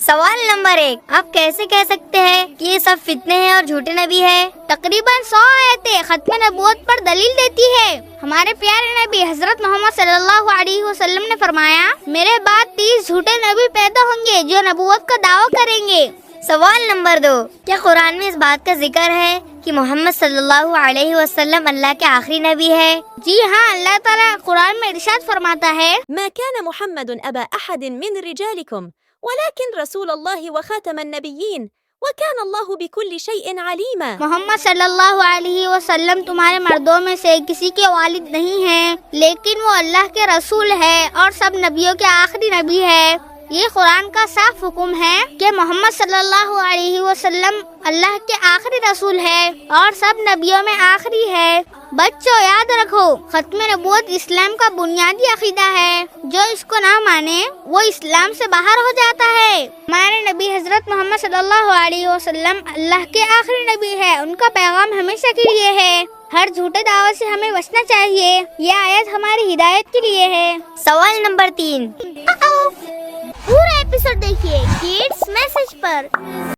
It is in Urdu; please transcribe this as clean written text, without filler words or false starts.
سوال نمبر 1، آپ کیسے کہہ سکتے ہیں کہ یہ سب فتنے ہیں اور جھوٹے نبی ہے؟ تقریباً 100 آیتیں ختم نبوت پر دلیل دیتی ہے۔ ہمارے پیارے نبی حضرت محمد صلی اللہ علیہ وسلم نے فرمایا، میرے بعد 30 جھوٹے نبی پیدا ہوں گے جو نبوت کا دعویٰ کریں گے۔ سوال نمبر 2، کیا قرآن میں اس بات کا ذکر ہے کہ محمد صلی اللہ علیہ وسلم اللہ کے آخری نبی ہے؟ جی ہاں، اللہ تعالیٰ قرآن میں ارشاد فرماتا ہے، ما كان محمد أبا أحد من رجالكم ولكن رسول الله وخاتم النبيين وكان الله بكل شيء عليما۔ محمد صلی اللہ علیہ وسلم تمہارے مردوں میں سے کسی کے والد نہیں ہیں، لیکن وہ اللہ کے رسول ہے اور سب نبیوں کے آخری نبی ہے۔ یہ قرآن کا صاف حکم ہے کہ محمد صلی اللہ علیہ وسلم اللہ کے آخری رسول ہے اور سب نبیوں میں آخری ہے۔ بچوں یاد رکھو، ختم نبوت اسلام کا بنیادی عقیدہ ہے۔ جو اس کو نہ مانے وہ اسلام سے باہر ہو جاتا ہے۔ ہمارے نبی حضرت محمد صلی اللہ علیہ وسلم اللہ کے آخری نبی ہے، ان کا پیغام ہمیشہ کے لیے ہے۔ ہر جھوٹے دعوے سے ہمیں بچنا چاہیے۔ یہ آیت ہماری ہدایت کے لیے ہے۔ سوال نمبر 3، پورا ایپیسوڈ دیکھیے کڈس میسج پر۔